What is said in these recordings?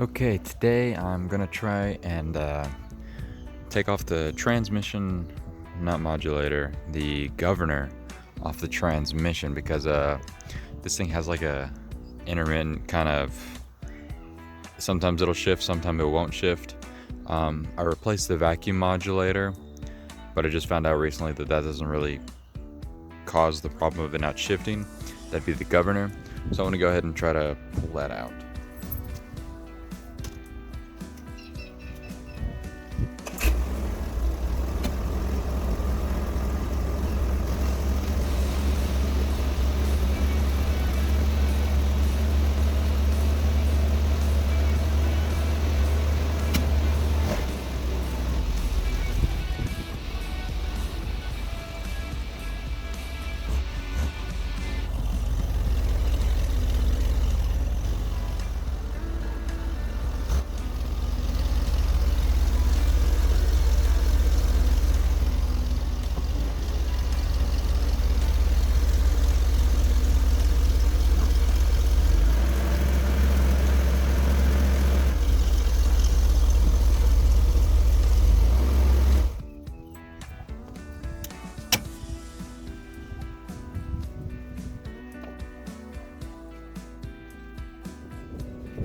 Okay, today I'm gonna try and take off the transmission, not modulator, the governor off the transmission because this thing has like a intermittent kind of, sometimes it'll shift, sometimes it won't shift. I replaced the vacuum modulator, but I just found out recently that doesn't really cause the problem of it not shifting. That'd be the governor. So I'm gonna go ahead and try to pull that out.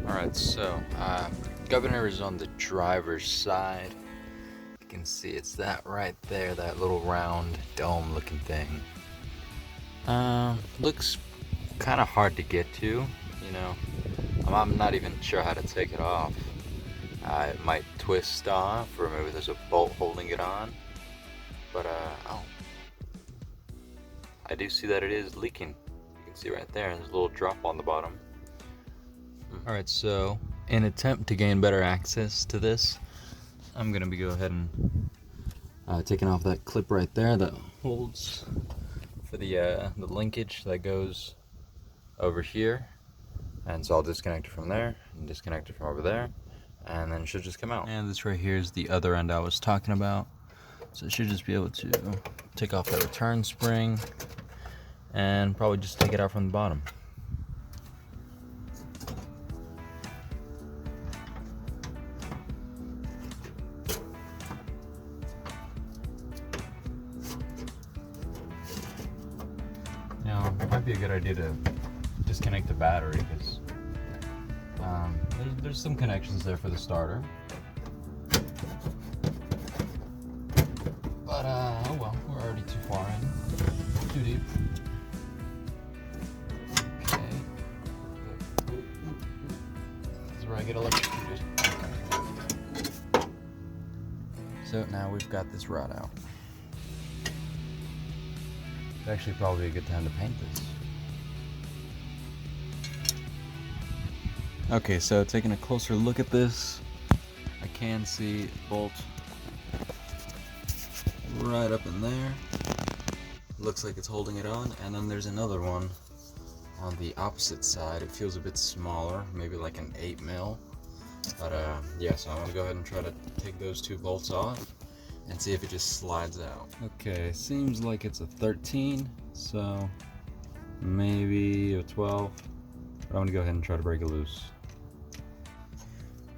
Alright, so governor is on the driver's side. You can see it's that right there, that little round dome looking thing. Looks kind of hard to get to, you know. I'm not even sure how to take it off. It might twist off, or maybe there's a bolt holding it on. But oh, I do see that it is leaking. You can see right there, there's a little drop on the bottom. Alright, so in attempt to gain better access to this, I'm gonna go ahead and taking off that clip right there that holds for the linkage that goes over here. And so I'll disconnect it from there and disconnect it from over there, and then it should just come out. And this right here is the other end I was talking about. So it should just be able to take off that return spring and probably just take it out from the bottom. Now, it might be a good idea to disconnect the battery because there's some connections there for the starter. But oh well, we're already too far in, too deep. Okay, this is where I get electrocuted. Okay. So now we've got this rod out. It's actually probably a good time to paint this. Okay, so taking a closer look at this, I can see a bolt right up in there. Looks like it's holding it on, and then there's another one on the opposite side. It feels a bit smaller, maybe like an 8mm. But yeah, so I'm gonna go ahead and try to take those two bolts off and see if it just slides out. Okay, seems like it's a 13, so maybe a 12. But I'm gonna go ahead and try to break it loose.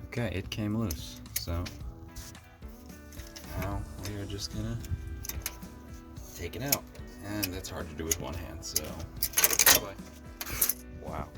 Okay, it came loose, so now we are just gonna take it out. And that's hard to do with one hand, so bye-bye. Wow.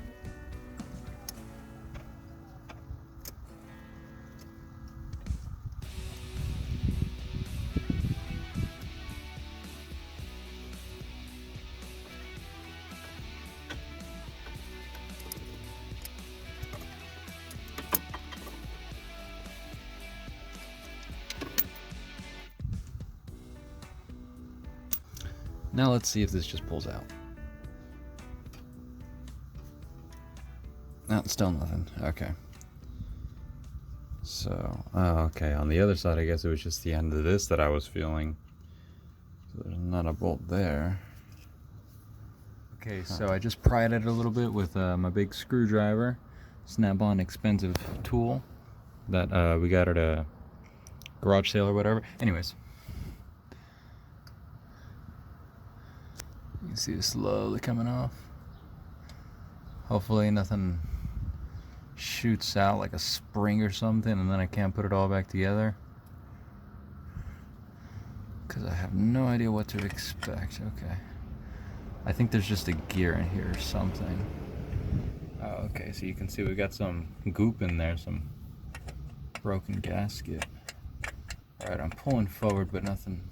Now let's see if this just pulls out. No, still nothing. Okay. So, okay, on the other side, I guess it was just the end of this that I was feeling. So there's not a bolt there. Okay, so I just pried it a little bit with my big screwdriver, Snap-on expensive tool that we got at a garage sale or whatever. Anyways. You can see it slowly coming off. Hopefully nothing shoots out like a spring or something, and then I can't put it all back together because I have no idea what to expect. Okay, I think there's just a gear in here or something. Oh, okay, so you can see we got some goop in there, some broken gasket. Alright, I'm pulling forward, but nothing.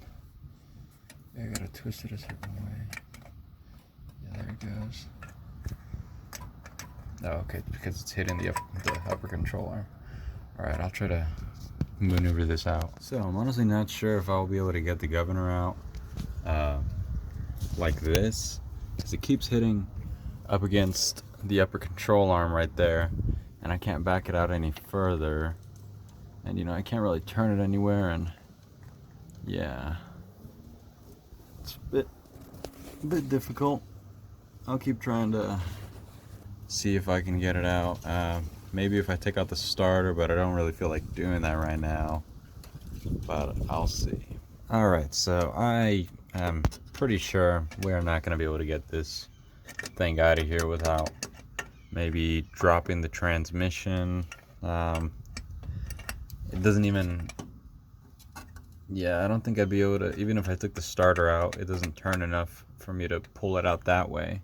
I gotta twist it a certain way. Yeah, there it goes. Oh, okay, because it's hitting the upper control arm. Alright, I'll try to maneuver this out. So, I'm honestly not sure if I'll be able to get the governor out like this, because it keeps hitting up against the upper control arm right there, and I can't back it out any further, and you know, I can't really turn it anywhere, and yeah, it's a bit difficult. I'll keep trying to see if I can get it out. Maybe if I take out the starter, but I don't really feel like doing that right now, but I'll see. Alright, so I am pretty sure we're not going to be able to get this thing out of here without maybe dropping the transmission. It doesn't even, yeah, I don't think I'd be able to, even if I took the starter out, it doesn't turn enough for me to pull it out that way.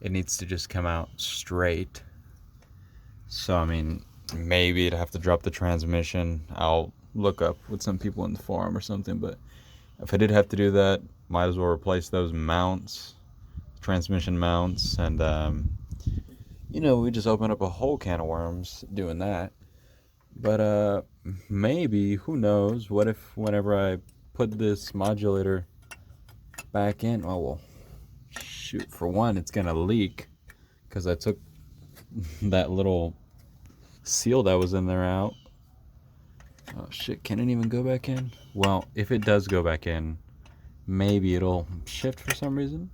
It needs to just come out straight. So I mean, maybe I'd have to drop the transmission. I'll look up with some people in the forum or something, but if I did have to do that, might as well replace those mounts, transmission mounts, and you know, we just open up a whole can of worms doing that. But maybe, who knows, what if whenever I put this modulator back in, oh well, shoot, for one, it's gonna leak because I took that little seal that was in there out. Oh shit, can it even go back in? Well, if it does go back in, maybe it'll shift for some reason.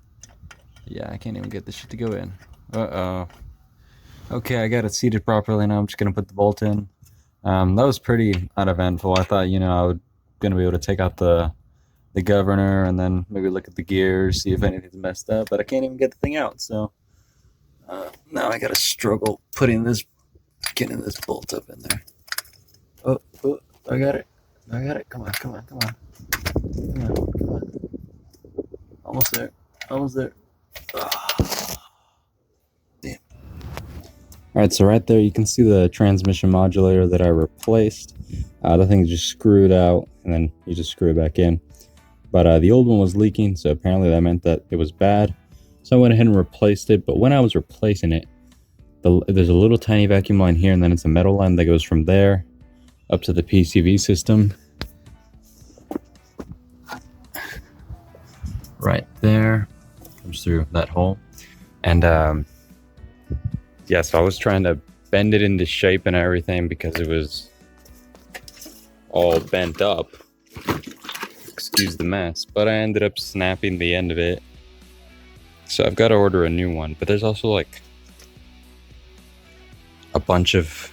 Yeah, I can't even get this shit to go in. Uh-oh. Okay, I got it seated properly now. I'm just gonna put the bolt in. That was pretty uneventful. I thought, you know, I was gonna be able to take out the governor and then maybe look at the gears, see if anything's messed up, but I can't even get the thing out, so now I gotta struggle getting this bolt up in there. Oh, I got it. Come on. Almost there. Damn. Alright, so right there you can see the transmission modulator that I replaced. The thing's just screwed out, and then you just screw it back in. But the old one was leaking, so apparently that meant that it was bad. So I went ahead and replaced it, but when I was replacing it, there's a little tiny vacuum line here, and then it's a metal line that goes from there up to the PCV system. Right there. Comes through that hole. And yeah, so I was trying to bend it into shape and everything because it was all bent up. Excuse the mess. But I ended up snapping the end of it. So I've got to order a new one. But there's also like a bunch of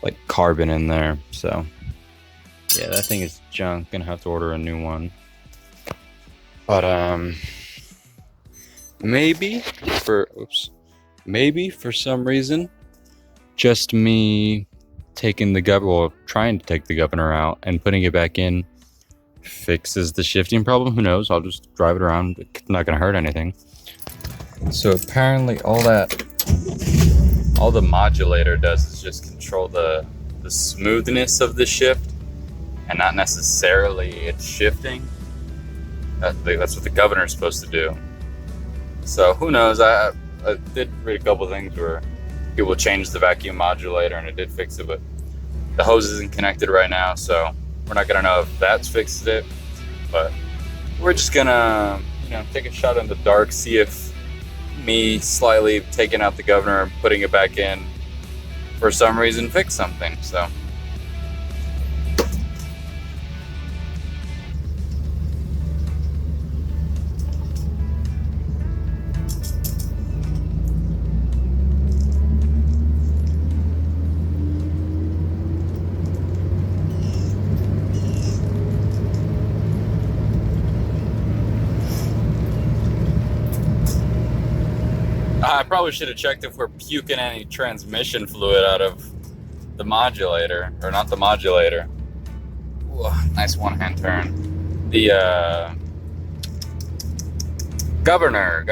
like carbon in there. So yeah, that thing is junk. Gonna have to order a new one. But maybe for some reason, just me taking the governor, well, trying to take the governor out and putting it back in fixes the shifting problem. Who knows? I'll just drive it around. It's not gonna hurt anything. So apparently all the modulator does is just control the smoothness of the shift and not necessarily its shifting. That's what the governor is supposed to do. So who knows? I did read a couple things where people changed the vacuum modulator and it did fix it, but the hose isn't connected right now, so we're not gonna know if that's fixed it. But we're just gonna, you know, take a shot in the dark, see if me slightly taking out the governor and putting it back in for some reason fix something. So I probably should have checked if we're puking any transmission fluid out of the modulator, or not the modulator. Ooh, nice one-hand turn. The governor.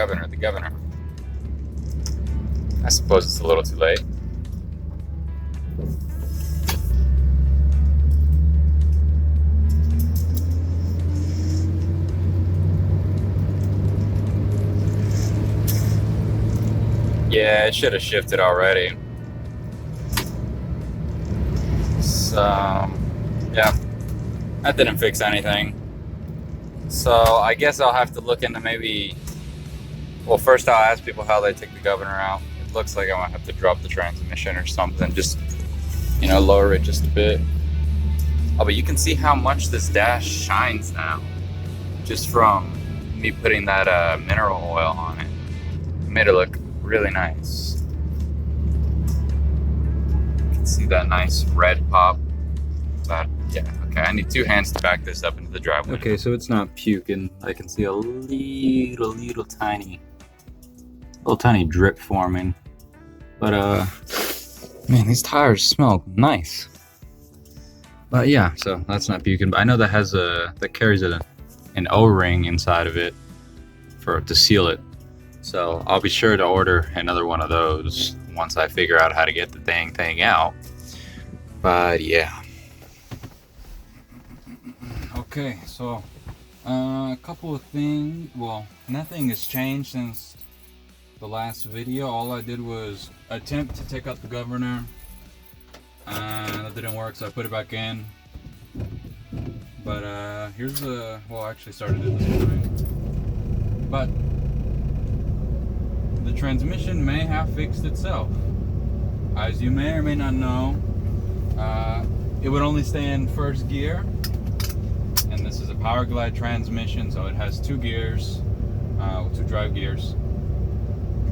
I suppose it's a little too late. Yeah, it should have shifted already. So, yeah, that didn't fix anything. So I guess I'll have to look into maybe, well, first I'll ask people how they take the governor out. It looks like I might have to drop the transmission or something, just, you know, lower it just a bit. Oh, but you can see how much this dash shines now, just from me putting that mineral oil on it. It made it look really nice. You can see that nice red pop. But yeah, okay, I need two hands to back this up into the driveway. Okay, so it's not puking. I can see a little tiny drip forming. But man, these tires smell nice. But yeah, so that's not puking. But I know that carries an O-ring inside of it to seal it. So I'll be sure to order another one of those once I figure out how to get the dang thing out. But yeah. Okay, so a couple of things. Well, nothing has changed since the last video. All I did was attempt to take out the governor, and that didn't work, so I put it back in. But here's well, I actually started it this morning. But the transmission may have fixed itself. As you may or may not know, it would only stay in first gear. And this is a Power Glide transmission, so it has two gears, two drive gears.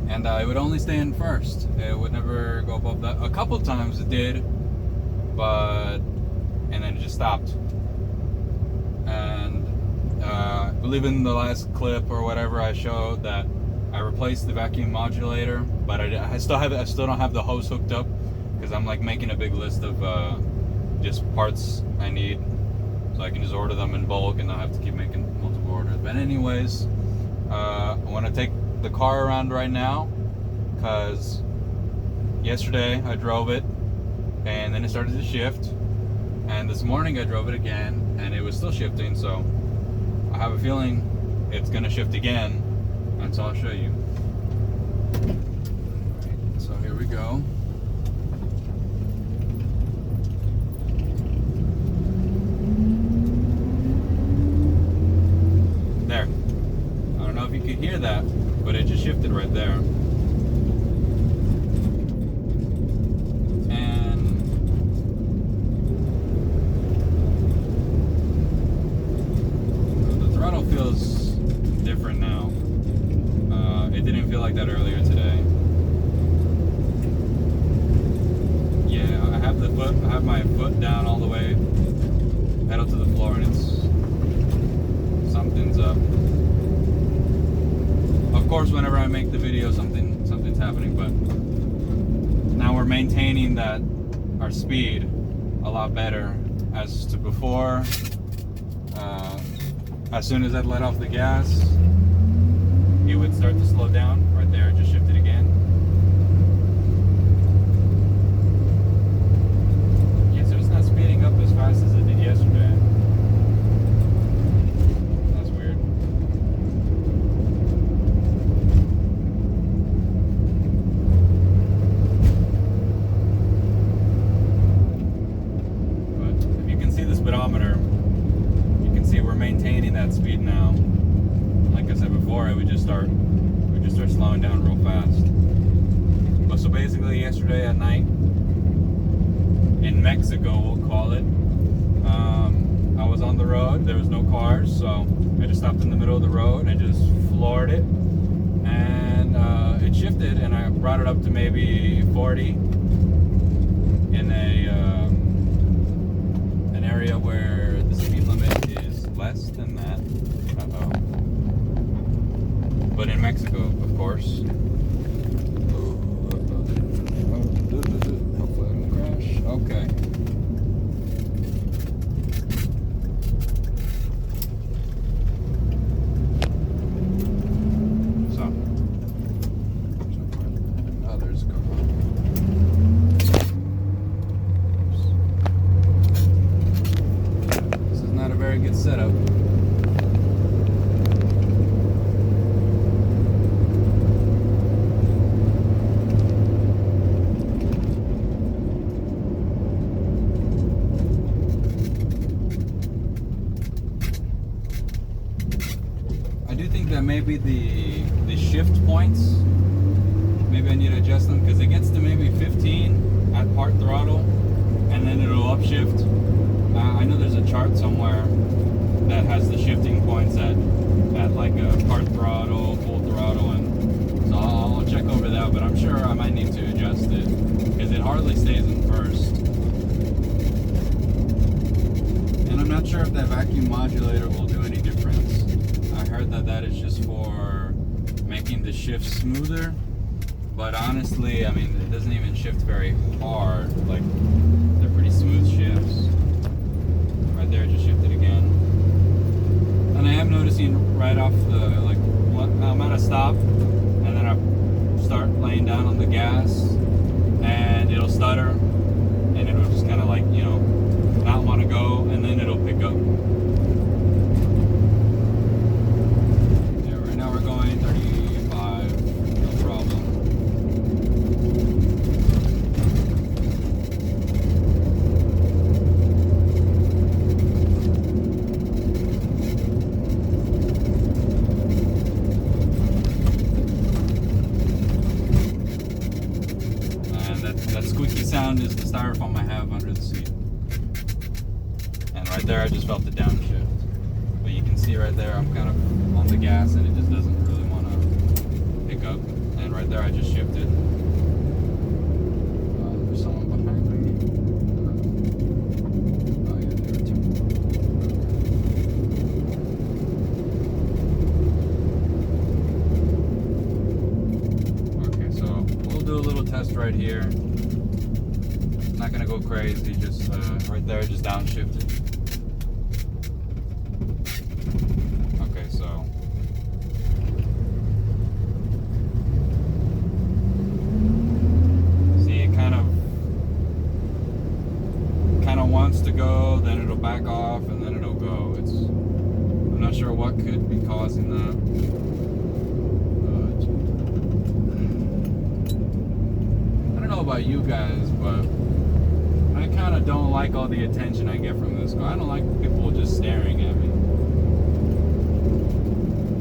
And it would only stay in first. It would never go above that. A couple times it did, and then it just stopped. And I believe in the last clip or whatever I showed that I replaced the vacuum modulator, but I still don't have the hose hooked up, because I'm like making a big list of just parts I need, so I can just order them in bulk and not have to keep making multiple orders. But anyways, I want to take the car around right now, because yesterday I drove it and then it started to shift, and this morning I drove it again and it was still shifting, so I have a feeling it's gonna shift again, and so I'll show you. Right, so here we go. There. I don't know if you can hear that, but it just shifted right there. And the throttle feels different now. It didn't feel like that earlier today. Yeah, I have my foot down all the way, pedal to the floor, and something's up. Of course, whenever I make the video, something's happening, but now we're maintaining our speed a lot better as to before. As soon as I'd let off the gas, it would start to slow down. Right there, it just shifted again. Yeah, so it's not speeding up as fast as it did yesterday. That's weird. But if you can see the speedometer, you can see we're maintaining that speed now. Like I said before, it would just start slowing down real fast. But so basically, yesterday at night in Mexico, we'll call it, I was on the road. There was no cars, so I just stopped in the middle of the road and just floored it, and it shifted, and I brought it up to maybe 40 in an area where the speed limit is less than that. But in Mexico, of course. maybe the shift points. Maybe I need to adjust them because it gets to maybe 15 at part throttle, and then it'll upshift. I know there's a chart somewhere that has the shifting points at like a part throttle, full throttle, and so I'll check over that. But I'm sure I might need to adjust it because it hardly stays in first. And I'm not sure if that vacuum modulator will do any difference. I heard that is just for making the shift smoother. But honestly, I mean, it doesn't even shift very hard. Like, they're pretty smooth shifts. Right there, it just shifted again. And I am noticing right off the, like, I'm at a stop, and then I start laying down on the gas, and it'll stutter, and it'll just kind of like, you know, not want to go, and then it'll pick up. Yeah, right now we're going 35, no problem. That squeaky sound is the styrofoam I have under the seat. And right there I just felt the downshift. But you can see right there I'm kind of on the gas and it just doesn't really want to pick up. And right there I just shifted. There's someone behind me. Oh yeah, there too. Okay, so we'll do a little test right here. Not gonna go crazy, just right there, just downshifted. Okay, so see, it kind of wants to go, then it'll back off, and then it'll go. I'm not sure what could be causing that. I don't know about you guys, but I kind of don't like all the attention I get from this car. I don't like people just staring at me.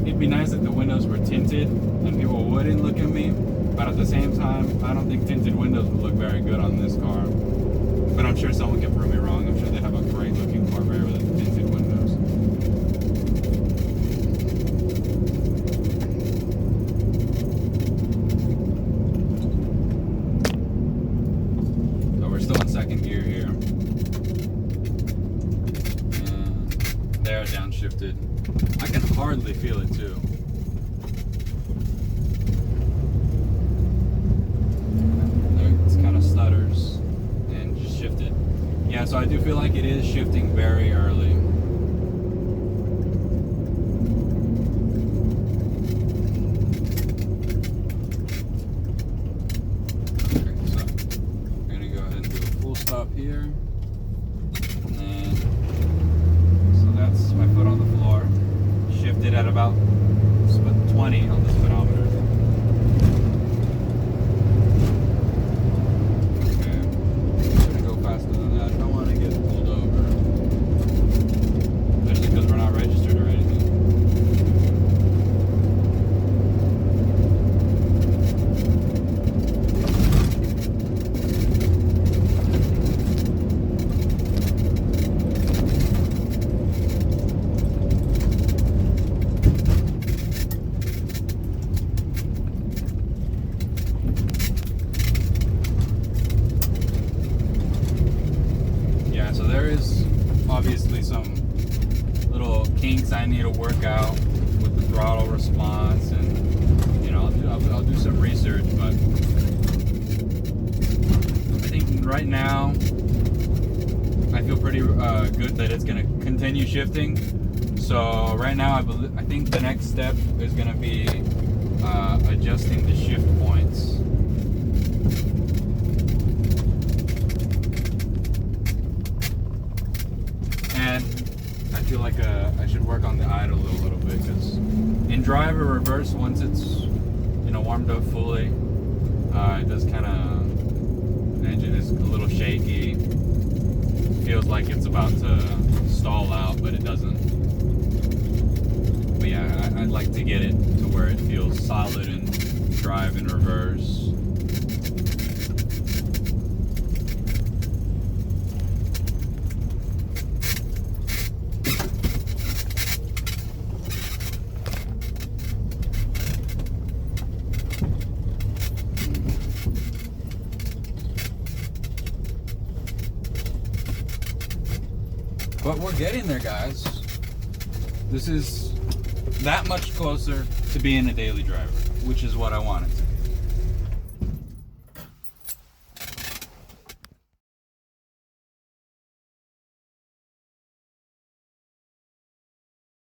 It'd be nice if the windows were tinted and people wouldn't look at me, but at the same time, I don't think tinted windows would look very good on this car. But I'm sure someone can prove me wrong. I'm sure they have a great looking Corvair with tinted windows. Still in second gear here. And there, downshifted. I can hardly feel it too. There, it kind of stutters and just shifted. Yeah, so I do feel like it is shifting very early. Stop here, and then so that's my foot on the floor, shifted at about 20 on the speedometer. Okay, I'm gonna go faster than that. I don't want to get pulled over, especially because we're not registered or anything. So there is obviously some little kinks I need to work out with the throttle response, and you know, I'll do some research, but I think right now I feel pretty good that it's going to continue shifting. So right now I think the next step is going to be adjusting the shift points. And I feel like I should work on the idle a little bit, because in drive or reverse, once it's, you know, warmed up fully, it does kind of, the engine is a little shaky. Feels like it's about to stall out, but it doesn't. But yeah, I'd like to get it to where it feels solid and drive in reverse. But we're getting there, guys. This is that much closer to being a daily driver, which is what I wanted.